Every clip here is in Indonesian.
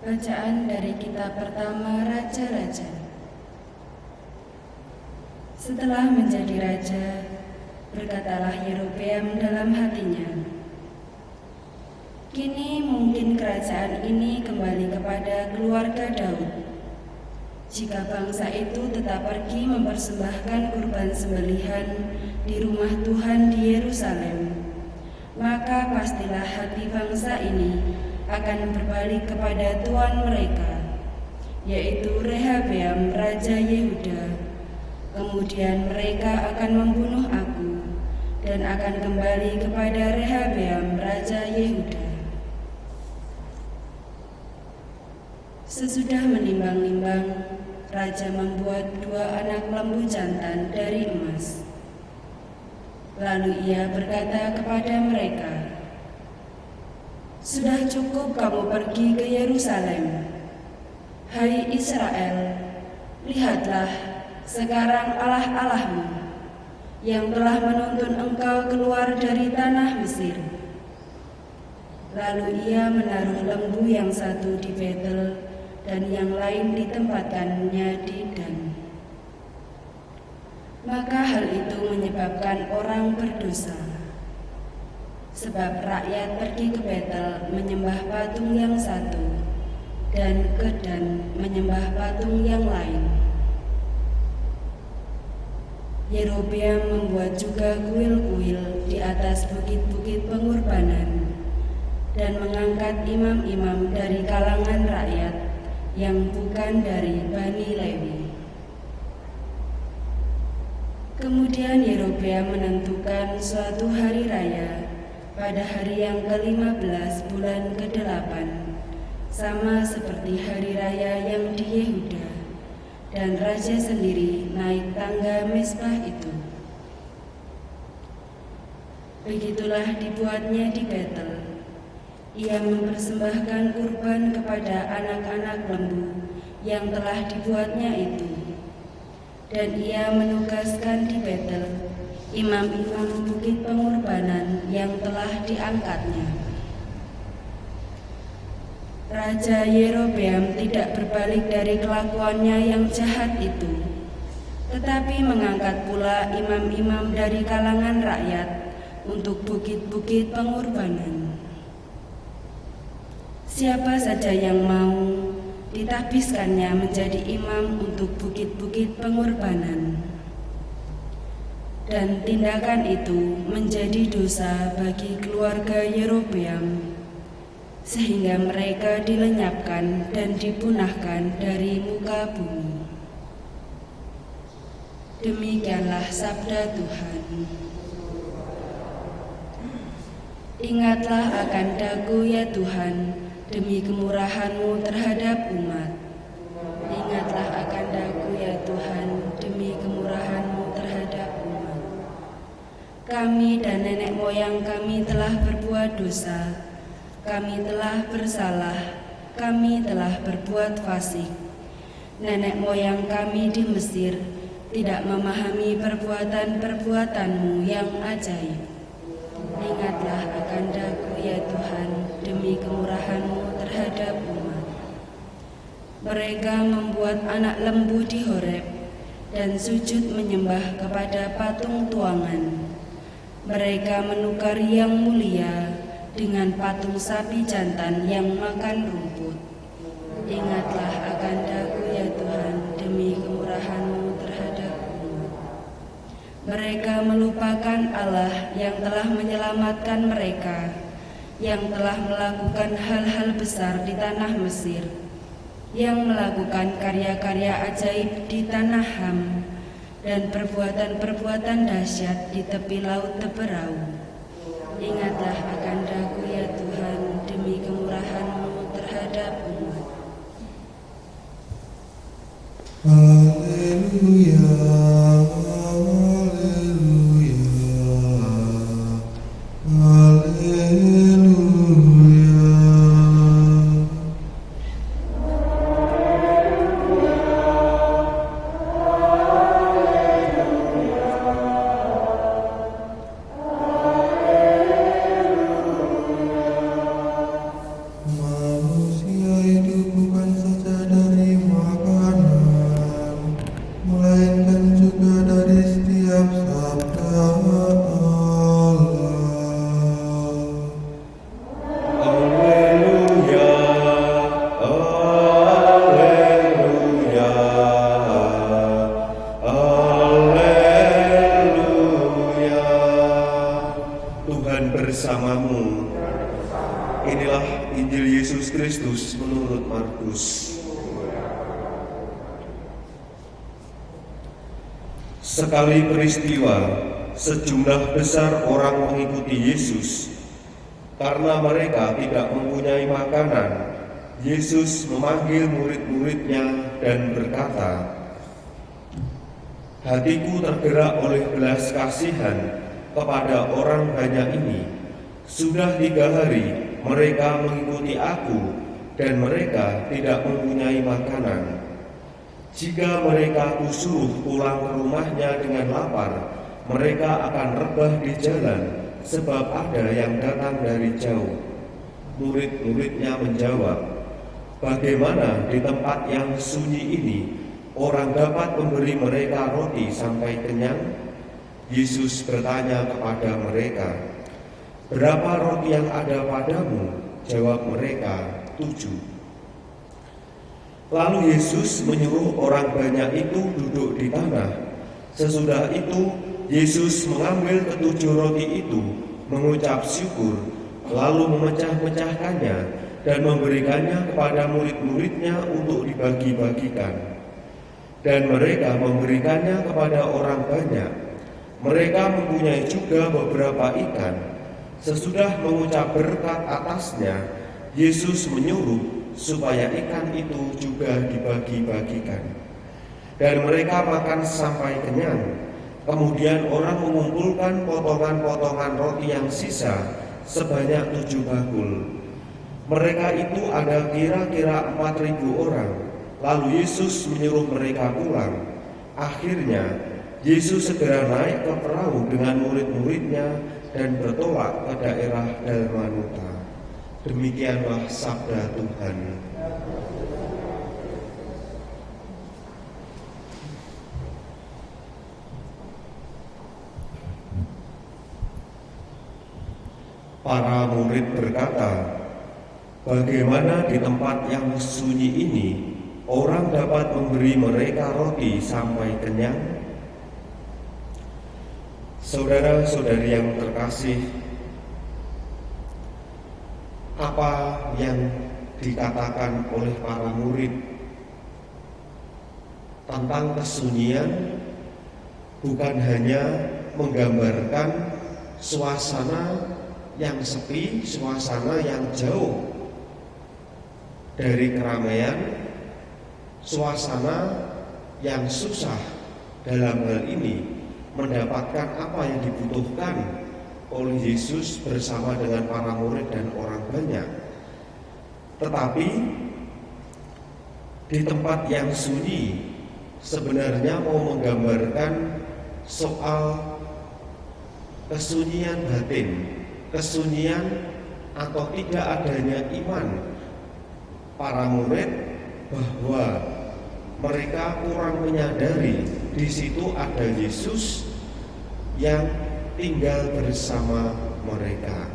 Bacaan dari kitab pertama Raja-Raja. Setelah menjadi raja, berkatalah Yerobeam dalam hatinya, "Kini mungkin kerajaan ini kembali kepada keluarga Daud. Jika bangsa itu tetap pergi mempersembahkan kurban sembelihan di rumah Tuhan di Yerusalem, maka pastilah hati bangsa ini akan berbalik kepada tuan mereka, yaitu Rehabeam Raja Yehuda. Kemudian mereka akan membunuh aku dan akan kembali kepada Rehabeam Raja Yehuda." Sesudah menimbang-nimbang, raja membuat 2 anak lembu jantan dari emas. Lalu ia berkata kepada mereka, "Sudah cukup kamu pergi ke Yerusalem. Hai Israel, lihatlah sekarang Allah-Allahmu yang telah menuntun engkau keluar dari tanah Mesir." Lalu ia menaruh lembu yang satu di Betel dan yang lain ditempatkannya di Dan. Maka hal itu menyebabkan orang berdosa, sebab rakyat pergi ke Betel menyembah patung yang satu, dan ke Dan menyembah patung yang lain. Yerobeam membuat juga kuil-kuil di atas bukit-bukit pengorbanan, dan mengangkat imam-imam dari kalangan rakyat yang bukan dari Bani Lewi. Kemudian Yerobeam menentukan suatu hari raya pada hari yang ke-15 bulan ke-8, sama seperti hari raya yang di Yehuda, dan raja sendiri naik tangga Mezbah itu. Begitulah dibuatnya di Betel. Ia mempersembahkan kurban kepada anak-anak lembu yang telah dibuatnya itu, dan ia menugaskan di Betel imam-imam bukit pengorbanan yang telah diangkatnya. Raja Yerobeam tidak berbalik dari kelakuannya yang jahat itu, tetapi mengangkat pula imam-imam dari kalangan rakyat untuk bukit-bukit pengorbanan. Siapa saja yang mau, ditahbiskannya menjadi imam untuk bukit-bukit pengorbanan. Dan tindakan itu menjadi dosa bagi keluarga Yerobeam, sehingga mereka dilenyapkan dan dipunahkan dari muka bumi. Demikianlah sabda Tuhan. Ingatlah akan daku ya Tuhan, demi kemurahan-Mu terhadap umat. Ingatlah akan daku ya Tuhan, demi kemurahan-Mu terhadap umat. Kami dan nenek moyang kami telah berbuat dosa, kami telah bersalah, kami telah berbuat fasik. Nenek moyang kami di Mesir tidak memahami perbuatan-perbuatan-Mu yang ajaib. Ingatlah akan daku ya Tuhan, demi kemurahan-Mu terhadap umat. Mereka membuat anak lembu di Horeb dan sujud menyembah kepada patung tuangan. Mereka menukar yang mulia dengan patung sapi jantan yang makan rumput. Ingatlah akan daku ya Tuhan, demi kemurahan-Mu terhadap umat. Mereka melupakan Allah yang telah menyelamatkan mereka, yang telah melakukan hal-hal besar di tanah Mesir, yang melakukan karya-karya ajaib di tanah Ham, dan perbuatan-perbuatan dahsyat di tepi laut Teberau. Ingatlah akan daku ya Tuhan, demi kemurahan-Mu terhadap umat. Haleluya, haleluya, haleluya. Manusia hidup Yesus Kristus menurut Markus. Sekali peristiwa, sejumlah besar orang mengikuti Yesus. Karena mereka tidak mempunyai makanan, Yesus memanggil murid-muridnya dan berkata, "Hatiku tergerak oleh belas kasihan kepada orang banyak ini. Sudah 3 hari mereka mengikuti aku dan mereka tidak mempunyai makanan. Jika mereka kusuruh pulang ke rumahnya dengan lapar, mereka akan rebah di jalan sebab ada yang datang dari jauh." Murid-muridnya menjawab, "Bagaimana di tempat yang sunyi ini orang dapat memberi mereka roti sampai kenyang?" Yesus bertanya kepada mereka, "Berapa roti yang ada padamu?" Jawab mereka, 7. Lalu Yesus menyuruh orang banyak itu duduk di tanah. Sesudah itu Yesus mengambil ke-7 roti itu, mengucap syukur, lalu memecah-mecahkannya dan memberikannya kepada murid-muridnya untuk dibagi-bagikan. Dan mereka memberikannya kepada orang banyak. Mereka mempunyai juga beberapa ikan. Sesudah mengucap berkat atasnya, Yesus menyuruh supaya ikan itu juga dibagi-bagikan. Dan mereka makan sampai kenyang. Kemudian orang mengumpulkan potongan-potongan roti yang sisa sebanyak 7 bakul. Mereka itu ada kira-kira 4.000 orang. Lalu Yesus menyuruh mereka pulang. Akhirnya Yesus segera naik ke perahu dengan murid-muridnya dan bertolak ke daerah Dalmanuta. Demikianlah sabda Tuhan. Para murid berkata, "Bagaimana di tempat yang sunyi ini orang dapat memberi mereka roti sampai kenyang?" Saudara-saudari yang terkasih, apa yang dikatakan oleh para murid tentang kesunyian bukan hanya menggambarkan suasana yang sepi, suasana yang jauh dari keramaian, suasana yang susah dalam hal ini mendapatkan apa yang dibutuhkan oleh Yesus bersama dengan para murid dan orang banyak. Tetapi di tempat yang sunyi sebenarnya mau menggambarkan soal kesunyian batin, kesunyian atau tidak adanya iman para murid bahwa mereka kurang menyadari di situ ada Yesus yang tinggal bersama mereka.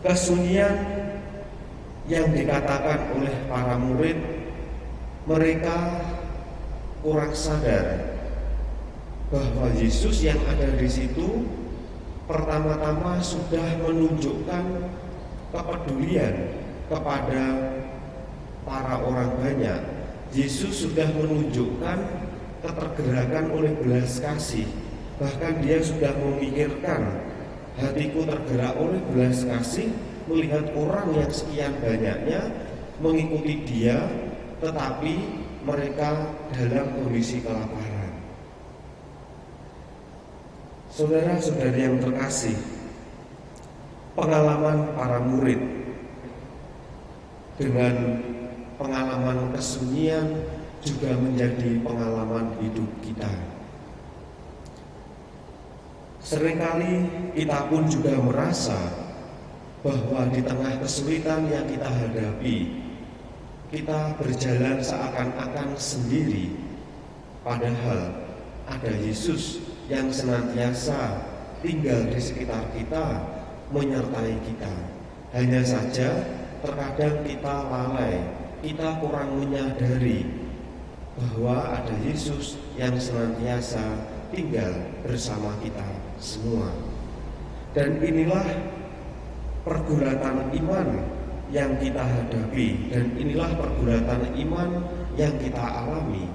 Kesunyian yang dikatakan oleh para murid, mereka kurang sadar bahwa Yesus yang ada di situ pertama-tama sudah menunjukkan kepedulian kepada para orang banyak. Yesus sudah menunjukkan ketergerakan oleh belas kasih. Bahkan dia sudah memikirkan, hatiku tergerak oleh belas kasih melihat orang yang sekian banyaknya mengikuti dia, tetapi mereka dalam kondisi kelaparan. Saudara-saudari yang terkasih, pengalaman para murid dengan pengalaman kesunyian juga menjadi pengalaman hidup kita. Seringkali kita pun juga merasa bahwa di tengah kesulitan yang kita hadapi, kita berjalan seakan-akan sendiri, padahal ada Yesus yang senantiasa tinggal di sekitar kita, menyertai kita. Hanya saja terkadang kita lalai, kita kurang menyadari bahwa ada Yesus yang senantiasa tinggal bersama kita semua. Dan inilah pergulatan iman yang kita hadapi, dan inilah pergulatan iman yang kita alami.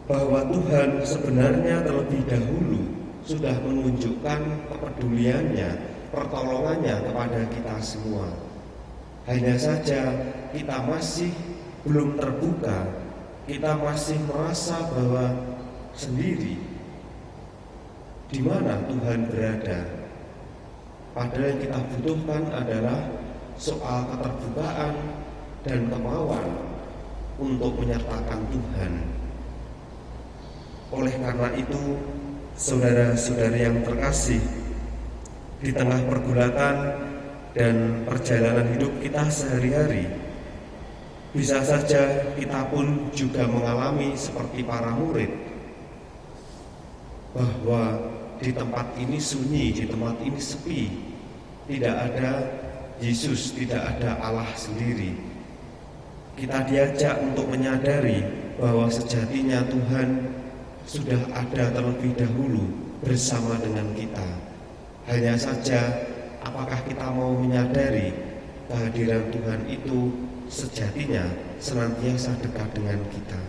Bahwa Tuhan sebenarnya terlebih dahulu sudah menunjukkan kepeduliannya, pertolongannya kepada kita semua. Hanya saja kita masih belum terbuka, kita masih merasa bahwa sendiri di mana Tuhan berada. Padahal yang kita butuhkan adalah soal keterbukaan dan kemauan untuk menyertakan Tuhan. Oleh karena itu, saudara-saudari yang terkasih, di tengah pergulatan dan perjalanan hidup kita sehari-hari, bisa saja kita pun juga mengalami seperti para murid, bahwa di tempat ini sunyi, di tempat ini sepi, tidak ada Yesus, tidak ada Allah sendiri. Kita diajak untuk menyadari bahwa sejatinya Tuhan sudah ada terlebih dahulu bersama dengan kita. Hanya saja apakah kita mau menyadari kehadiran Tuhan itu sejatinya senantiasa dekat dengan kita.